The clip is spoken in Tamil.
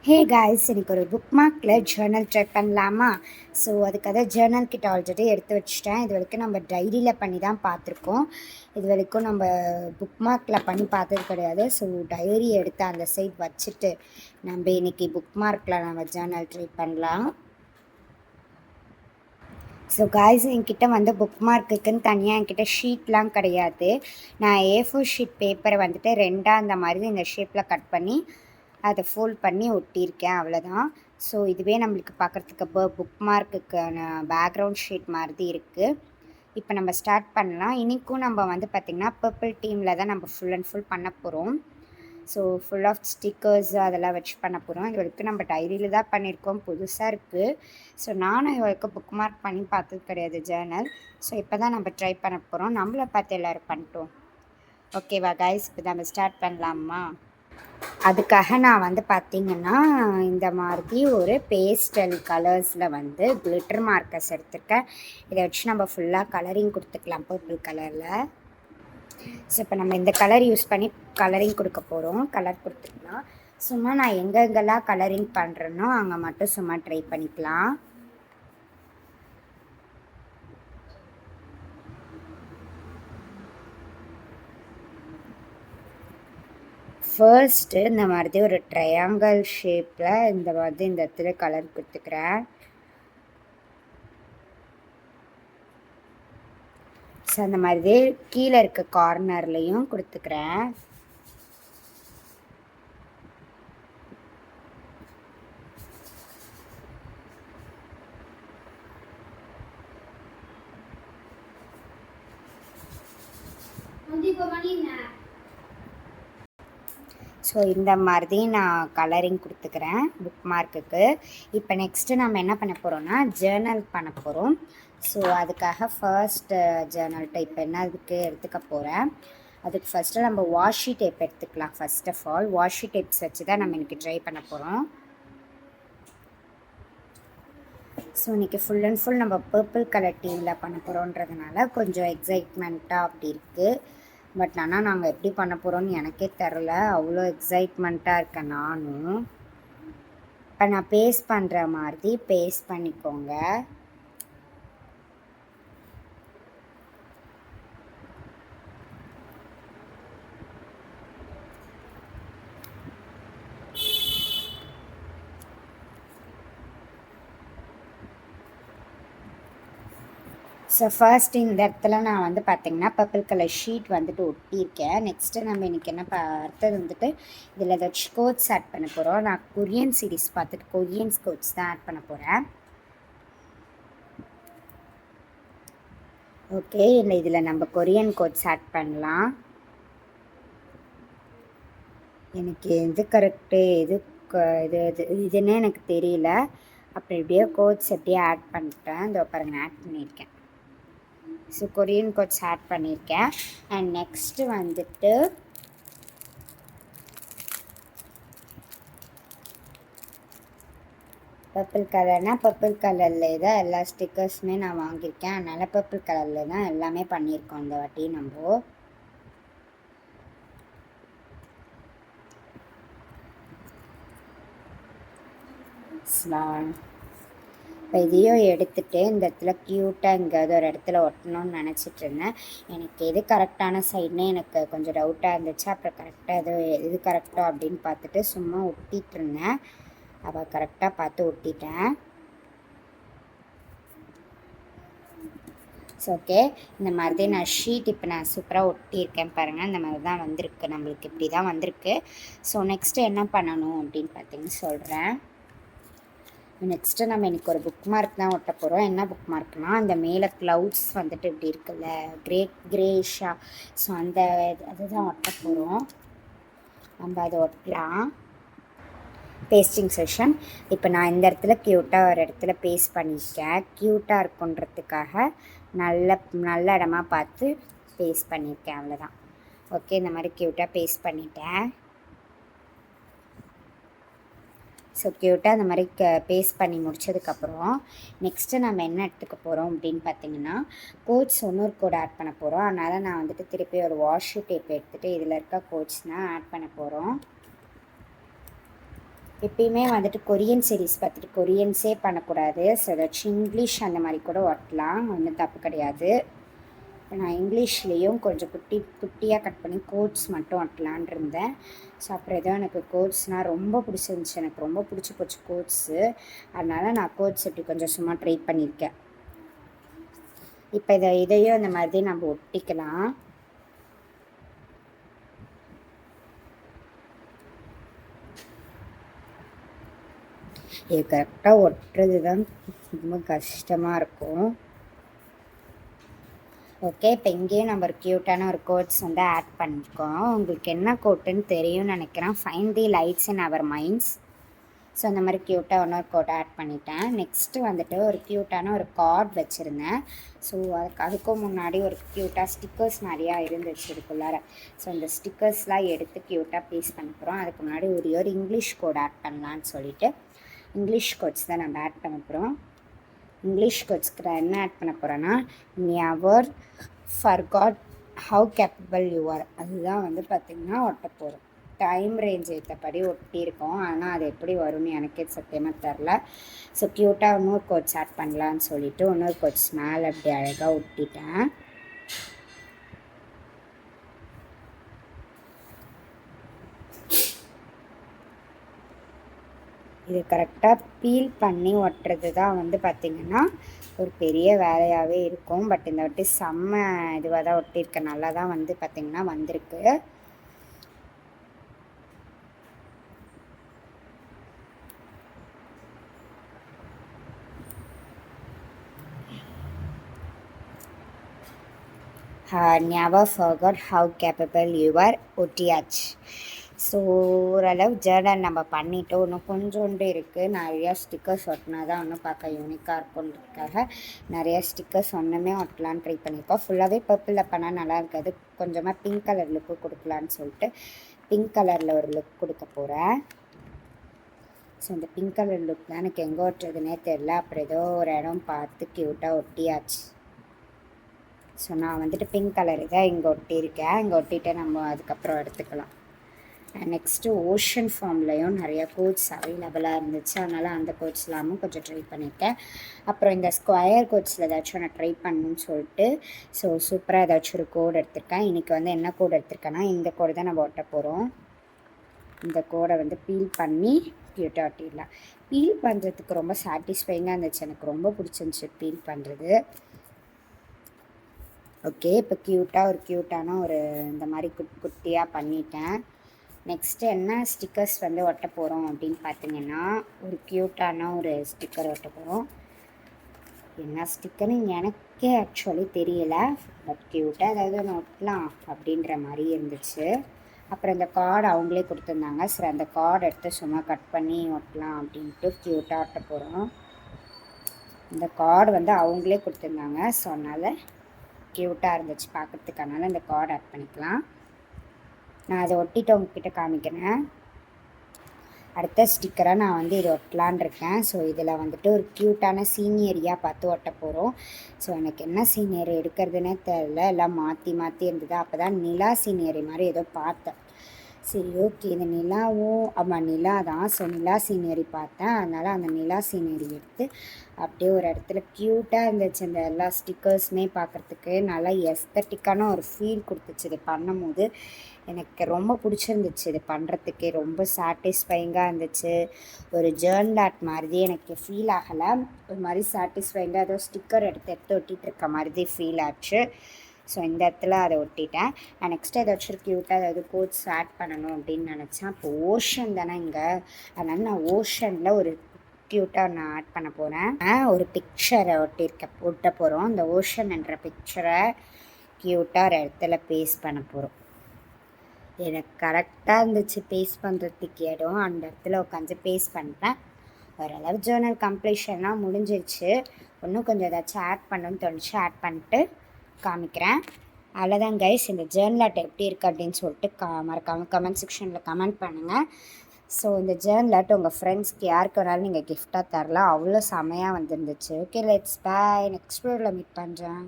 ஹே காய்ஸ், இன்னைக்கு ஒரு புக் மார்க்கில் ஜேர்னல் ட்ரை பண்ணலாமா? ஸோ அதுக்காக ஜேர்னல் கிட்ட ஆல்ரெடி எடுத்து வச்சுட்டேன். இது வரைக்கும் நம்ம டைரியில் பண்ணி தான் பார்த்துருக்கோம். இது வரைக்கும் நம்ம புக் மார்க்கில் பண்ணி பார்த்தது கிடையாது. ஸோ டைரி எடுத்து அந்த சைட் வச்சுட்டு நம்ம இன்னைக்கு புக் மார்க்கில் நம்ம ஜேர்னல் ட்ரை பண்ணலாம். ஸோ காய்ஸ், என்கிட்ட வந்து புக் மார்க்குக்குன்னு தனியாக என்கிட்ட ஷீட்லாம் கிடையாது. நான் A4 ஷீட் பேப்பரை வந்துட்டு ரெண்டாக அந்த மாதிரி இந்த ஷேப்பில் கட் பண்ணி அதை ஃபோல்ட் பண்ணி ஒட்டியிருக்கேன், அவ்வளோதான். ஸோ இதுவே நம்மளுக்கு பார்க்குறதுக்கு புக் மார்க்குக்கான பேக்ரவுண்ட் ஷீட் மாதிரி இருக்குது. இப்போ நம்ம ஸ்டார்ட் பண்ணலாம். இன்றைக்கும் நம்ம வந்து பார்த்திங்கன்னா பர்பிள் டீமில் தான் நம்ம ஃபுல் அண்ட் ஃபுல் பண்ண போகிறோம். ஸோ ஃபுல் ஆஃப் ஸ்டிக்கர்ஸ் அதெல்லாம் வச்சு பண்ண போகிறோம். இது வரைக்கும் நம்ம டைரியில் தான் பண்ணியிருக்கோம், புதுசாக இருக்குது. ஸோ நானும் இது வரைக்கும் புக் மார்க் பண்ணி பார்த்தது கிடையாது ஜேர்னல். ஸோ இப்போ தான் நம்ம ட்ரை பண்ண போகிறோம். நம்மளை பார்த்து எல்லோரும் பண்ணிட்டோம். ஓகேவா கைஸ், இப்போ நம்ம ஸ்டார்ட் பண்ணலாமா? அதுக்காக நான் வந்து பார்த்திங்கன்னா இந்த மாதிரி ஒரு பேஸ்டல் கலர்ஸில் வந்து கிளிட்டர் மார்க்கர்ஸ் எடுத்திருக்கேன். இதை வச்சு நம்ம ஃபுல்லாக கலரிங் கொடுத்துக்கலாம் பர்பிள் கலரில். ஸோ இப்போ நம்ம இந்த கலர் யூஸ் பண்ணி கலரிங் கொடுக்க போகிறோம். கலர் கொடுத்துக்கலாம். சும்மா நான் எங்கெங்கெல்லாம் கலரிங் பண்ணுறேனோ அங்கே மட்டும் சும்மா ட்ரை பண்ணிக்கலாம். ஃபர்ஸ்ட்டு இந்த மாதிரி ஒரு ட்ரையாங்கிள் ஷேப்பில் இந்த மாதிரி இந்த இடத்துல கலர் கொடுத்துக்கிறேன். ஸோ அந்த மாதிரி கீழே இருக்க கார்னர்லேயும் கொடுத்துக்கிறேன். ஸோ இந்த மாதிரி நான் கலரிங் கொடுத்துக்கிறேன் புக் மார்க்குக்கு. இப்போ நெக்ஸ்ட்டு நம்ம என்ன பண்ண போகிறோம்னா ஜேர்னல் பண்ண போகிறோம். ஸோ அதுக்காக ஃபர்ஸ்ட் ஜேர்னல் டைப் என்ன அதுக்கு எடுத்துக்க போகிறேன். அதுக்கு ஃபஸ்ட்டு நம்ம வாஷி டேப் எடுத்துக்கலாம். First of all washi tapes வச்சு தான் நம்ம இன்றைக்கி ட்ரை பண்ண போகிறோம். ஸோ இன்றைக்கி ஃபுல் அண்ட் ஃபுல் நம்ம பர்பிள் கலர் டீமில் பண்ண போகிறோன்றதுனால கொஞ்சம் எக்ஸைட்மெண்ட்டாக அப்படி இருக்குது. பட் ஆனால் நாங்கள் எப்படி பண்ண போகிறோன்னு எனக்கே தெரில. அவ்வளோ எக்ஸைட்மெண்ட்டாக இருக்கேன் நானும். இப்போ நான் பேஸ்ட் பண்ணுற மாதிரி பேஸ்ட் பண்ணிக்கோங்க. ஸோ ஃபர்ஸ்ட் இந்த இடத்துல நான் வந்து பார்த்திங்கன்னா பர்பிள் கலர் ஷீட் வந்துட்டு ஒட்டியிருக்கேன். நெக்ஸ்ட்டு நம்ம இன்றைக்கி என்ன அடுத்தது வந்துட்டு இதில் ஏதாச்சும் கோட்ஸ் ஆட் பண்ண போகிறோம். நான் கொரியன் சீரீஸ் பார்த்துட்டு கொரியன்ஸ் கோட்ஸ் தான் ஆட் பண்ண போகிறேன். ஓகே, இல்லை இதில் நம்ம கொரியன் கோட்ஸ் ஆட் பண்ணலாம். எனக்கு எது கரெக்டு எது இதுன்னு எனக்கு தெரியல. அப்படி இப்படியே கோட்ஸ் எப்படியே ஆட் பண்ணிட்டேன். இதோ பாருங்கள், ஆட் பண்ணியிருக்கேன். ஸோ கொரியன் கோட்ஸ் ஆட் பண்ணியிருக்கேன். அண்ட் நெக்ஸ்ட்டு வந்துட்டு பர்பிள் கலர்னால் பர்பிள் கலரில் தான் எல்லா ஸ்டிக்கர்ஸுமே நான் வாங்கியிருக்கேன். அதனால் பர்பிள் கலரில் தான் எல்லாமே பண்ணியிருக்கோம் இந்த வாட்டி நம்ம. இப்போ இதையும் எடுத்துகிட்டு இந்த இடத்துல க்யூட்டாக எங்கேயாவது ஒரு இடத்துல ஒட்டணும்னு நினச்சிட்டு இருந்தேன். எனக்கு எது கரெக்டான சைடுன்னு எனக்கு கொஞ்சம் டவுட்டாக இருந்துச்சு. அப்புறம் கரெக்டாக எது கரெக்டாக அப்படின்னு பார்த்துட்டு சும்மா ஒட்டிகிட்டு இருந்தேன். அவள் கரெக்டாக பார்த்து ஒட்டிட்டேன். ஸோ ஓகே, இந்த மாதிரி நான் ஷீட் இப்போ நான் சூப்பராக ஒட்டியிருக்கேன் பாருங்கள். இந்த மாதிரி தான் வந்திருக்கு, நம்மளுக்கு இப்படி தான் வந்திருக்கு. ஸோ நெக்ஸ்ட்டு என்ன பண்ணணும் அப்படின்னு பார்த்தீங்கன்னு சொல்கிறேன். நெக்ஸ்ட்டு நம்ம இன்றைக்கி ஒரு புக் மார்க் தான் ஒட்ட போகிறோம். என்ன புக் மார்க்னால் அந்த மேலே க்ளவுட்ஸ் வந்துட்டு இப்படி இருக்குல்ல கிரேஷாக. ஸோ அதுதான் ஒட்ட போகிறோம். நம்ம அதை ஒட்டலாம். Pasting session. இப்போ நான் இந்த இடத்துல க்யூட்டாக ஒரு இடத்துல பேஸ்ட் பண்ணியிருக்கேன். க்யூட்டாக இருக்குன்றதுக்காக நல்ல இடமா பார்த்து பேஸ்ட் பண்ணியிருக்கேன், அவ்வளோதான். ஓகே, இந்த மாதிரி க்யூட்டாக பேஸ்ட் பண்ணிட்டேன். ஸோ க்யூட்டாக அந்த மாதிரி பேஸ்ட் பண்ணி முடிச்சதுக்கப்புறம் நெக்ஸ்ட்டு நம்ம என்ன எடுத்துக்க போகிறோம் அப்படின்னு பார்த்திங்கன்னா கோட்ஸ் இன்னொரு கோட் ஆட் பண்ண போகிறோம். அதனால் நான் வந்துட்டு திருப்பி ஒரு வாஷி டேப் எடுத்துகிட்டு இதில் இருக்க கோட்ஸ் தான் ஆட் பண்ண போகிறோம். எப்பயுமே வந்துட்டு கொரியன் சீரீஸ் பார்த்துட்டு கொரியன்ஸே பண்ணக்கூடாது. ஸோ ஏதாச்சும் இங்கிலீஷ் அந்த மாதிரி கூட ஒட்டலாம், ஒன்றும் தப்பு கிடையாது. நான் இங்கிலீஷ்லேயும் கொஞ்சம் குட்டியாக கட் பண்ணி கோட்ஸ் மட்டும் ஒட்டலான் இருந்தேன். ஸோ அப்புறம் ஏதோ எனக்கு கோட்ஸ்னால் ரொம்ப பிடிச்சிருந்துச்சி, எனக்கு ரொம்ப பிடிச்சி போச்சு கோட்ஸு. அதனால் நான் கோட்ஸ் இப்படி கொஞ்சம் சும்மா ட்ரை பண்ணியிருக்கேன். இப்போ இதையும் இந்த மாதிரி நம்ம ஒட்டிக்கலாம். இது கரெக்டாக ஒட்டுறது தான் ரொம்ப கஷ்டமாக இருக்கும். ஓகே, இப்போ இங்கேயும் நம்ம ஒரு க்யூட்டான ஒரு கோட்ஸ் வந்து ஆட் பண்ணியிருக்கோம். உங்களுக்கு என்ன கோட்டுன்னு தெரியும்னு நினைக்கிறேன். Find the lights in our minds. So அந்த மாதிரி க்யூட்டாக இன்னொரு கோட்டை ஆட் பண்ணிட்டேன். நெக்ஸ்ட்டு வந்துட்டு ஒரு க்யூட்டான ஒரு கார்ட் வச்சுருந்தேன். ஸோ அதுக்கும் முன்னாடி ஒரு க்யூட்டாக ஸ்டிக்கர்ஸ் நிறையா இருந்துச்சு இதுக்குள்ளார. ஸோ இந்த ஸ்டிக்கர்ஸ்லாம் எடுத்து க்யூட்டாக பேஸ்ட் பண்ண போகிறோம். அதுக்கு முன்னாடி ஒரு இங்கிலீஷ் கோட் ஆட் பண்ணலான்னு சொல்லிட்டு இங்கிலீஷ் கோட்ஸ் தான் நம்ம ஆட் பண்ண போகிறோம். இங்கிலீஷ் கோட்ஸ்க்கு நான் என்ன ஆட் பண்ண போகிறேன்னா, never forgot how capable you are, அதுதான் வந்து பார்த்திங்கன்னா ஒட்ட போகிறோம். டைம் ரேஞ்ச் ஏற்றபடி ஒட்டியிருக்கோம், ஆனால் அது எப்படி வரும்னு எனக்கே சத்தியமாக தெரில. ஸோ க்யூட்டாக இன்னொரு கோட்ஸ் ஆட் பண்ணலான்னு சொல்லிவிட்டு இன்னொரு கோட்ஸ் மேலே அப்படி அழகாக ஒட்டிட்டேன். இது கரெக்டாக பீல் பண்ணி ஒட்டுறது தான் வந்து பார்த்திங்கன்னா ஒரு பெரிய வேலையாகவே இருக்கும். பட் இந்த வாட்டி செம்ம இதுவாக தான் ஒட்டியிருக்கேன், நல்லா தான் வந்து பார்த்திங்கன்னா வந்திருக்கு. never forgot how capable you are ஒட்டியாச்சு. ஸோ ஓரளவு ஜேர்னல் நம்ம பண்ணிவிட்டு இன்னும் கொஞ்சோண்டு இருக்குது. நிறையா ஸ்டிக்கர்ஸ் ஒட்டினா தான் இன்னும் பார்க்க யூனிக்காக இருக்குன்றதுக்காக நிறையா ஸ்டிக்கர்ஸ் ஒன்றுமே ஒட்டலான்னு ட்ரை பண்ணியிருக்கோம். ஃபுல்லாகவே பர்பிளில் பண்ணால் நல்லா இருக்காது, கொஞ்சமாக பிங்க் கலர் லுக்கு கொடுக்கலான்னு சொல்லிட்டு பிங்க் கலரில் ஒரு லுக் கொடுக்க போகிறேன். ஸோ இந்த பிங்க் கலர் லுக் தான் எனக்கு எங்கே ஒட்டுறதுனே தெரில. அப்புறம் ஏதோ ஒரு இடம் பார்த்து க்யூட்டாக ஒட்டியாச்சு. ஸோ நான் வந்துட்டு பிங்க் கலரு தான் இங்கே ஒட்டியிருக்கேன். இங்கே ஒட்டிட்டு நம்ம அதுக்கப்புறம் எடுத்துக்கலாம். நெக்ஸ்ட்டு ஓஷன் ஃபார்ம்லேயும் நிறையா கோட்ஸ் அவைலபிளாக இருந்துச்சு, அதனால் அந்த கோட்ஸ் எல்லாமும் கொஞ்சம் ட்ரை பண்ணியிருக்கேன். அப்புறம் இந்த ஸ்கொயர் கோட்ஸில் ஏதாச்சும் நான் ட்ரை பண்ணணும்னு சொல்லிட்டு ஸோ சூப்பராக ஏதாச்சும் ஒரு கோடு எடுத்திருக்கேன். இன்றைக்கி வந்து என்ன கோடு எடுத்திருக்கேன்னா இந்த கோடு தான் நம்ம ஒட்ட போகிறோம். இந்த கோடை வந்து பீல் பண்ணி க்யூட்டாக ஒட்டிடலாம். பீல் பண்ணுறதுக்கு ரொம்ப சாட்டிஸ்ஃபைங்காக இருந்துச்சு, எனக்கு ரொம்ப பிடிச்சிருந்துச்சி பீல் பண்ணுறது. ஓகே, இப்போ க்யூட்டான ஒரு இந்த மாதிரி குட்டியாக பண்ணிட்டேன். நெக்ஸ்ட்டு என்ன ஸ்டிக்கர்ஸ் வந்து ஒட்ட போகிறோம் அப்படின்னு பார்த்தீங்கன்னா, ஒரு க்யூட்டான ஒரு ஸ்டிக்கர் ஒட்ட போகிறோம். என்ன ஸ்டிக்கர்னு எனக்கே ஆக்சுவலி தெரியல, பட் க்யூட்டாக ஏதாவது ஒன்று ஒட்டலாம் அப்படின்ற மாதிரி இருந்துச்சு. அப்புறம் இந்த கார்டு அவங்களே கொடுத்துருந்தாங்க. சரி, அந்த கார்டு எடுத்து சும்மா கட் பண்ணி ஒட்டலாம் அப்படின்ட்டு க்யூட்டாக ஒட்ட போகிறோம். இந்த கார்டு வந்து அவங்களே கொடுத்துருந்தாங்க, ஸோ அதனால் க்யூட்டாக இருந்துச்சு பார்க்குறதுக்கானால இந்த கார்டு ஆட் பண்ணிக்கலாம். நான் அதை ஒட்டிட்டு உங்ககிட்ட காமிக்கிறேன். அடுத்த ஸ்டிக்கராக நான் வந்து இது ஒட்டலான் இருக்கேன். ஸோ இதில் வந்துட்டு ஒரு க்யூட்டான சீனியரியாக பார்த்து ஒட்ட போகிறோம். ஸோ எனக்கு என்ன சீனியரி எடுக்கிறதுனே தெரில, எல்லாம் மாற்றி இருந்தது. அப்போ தான் நிலா சீனியரி மாதிரி ஏதோ பார்த்தேன். சரி, ஓகே, இந்த நிலாவும் ஆமாம் நிலா தான். ஸோ நிலா சீனரி பார்த்தேன், அதனால் அந்த நிலா சீனரி எடுத்து அப்படியே ஒரு இடத்துல க்யூட்டாக இருந்துச்சு. அந்த எல்லா ஸ்டிக்கர்ஸுமே பார்க்குறதுக்கு நல்லா எஸ்தட்டிக்கான ஒரு ஃபீல் கொடுத்துச்சு. இது பண்ணும்போது எனக்கு ரொம்ப பிடிச்சிருந்துச்சு. இது பண்ணுறதுக்கே ரொம்ப சாட்டிஸ்ஃபைங்காக இருந்துச்சு. ஒரு ஜேர்னல் ஆர்ட் மாதிரி எனக்கு ஃபீல் ஆகலை, ஒரு மாதிரி சாட்டிஸ்ஃபைங்காக ஏதோ ஸ்டிக்கர் எடுத்து ஒட்டிகிட்டு இருக்க மாதிரி ஃபீல் ஆச்சு. ஸோ இந்த இடத்துல அதை ஒட்டிட்டேன். நான் நெக்ஸ்ட் ஏதாச்சும் க்யூட்டாக ஏதாவது கோட்ஸ் ஆட் பண்ணணும் அப்படின்னு நினச்சேன். இப்போ ஓஷன் தானே இங்கே, அதனால் நான் ஓஷனில் ஒரு க்யூட்டாக நான் ஆட் பண்ண போகிறேன். ஒரு பிக்சரை ஒட்ட போகிறோம். இந்த ஓஷன் என்ற பிக்சரை க்யூட்டாக ஒரு இடத்துல பேஸ்ட் பண்ண போகிறோம். எனக்கு கரெக்டாக இருந்துச்சு பேஸ்ட் பண்ணுறதுக்கு இடம், அந்த இடத்துல உட்காந்து பேஸ்ட் பண்ணிட்டேன். ஓரளவு ஜேர்னல் கம்ப்ளீஷன்லாம் முடிஞ்சிருச்சு. இன்னும் கொஞ்சம் ஏதாச்சும் ஆட் பண்ணணும்னு தோணுச்சு, ஆட் பண்ணிட்டு காமிக்கிறேன். அவ்வளோதான் கைஸ், இந்த ஜேர்னல் ஆர்ட் எப்படி இருக்குது அப்படின்னு சொல்லிட்டு மறக்காமல் கமெண்ட் செக்ஷனில் கமெண்ட் பண்ணுங்கள். ஸோ இந்த ஜேர்னல் ஆர்ட் உங்கள் ஃப்ரெண்ட்ஸ்க்கு யாருக்கு வேணாலும் நீங்கள் கிஃப்டாக தரலாம், அவ்வளோ செமையாக வந்துருந்துச்சு. ஓகே, லெட்ஸ் பை, நெக்ஸ்ட் வீடியோவில் மீட் பண்ணுறேன்.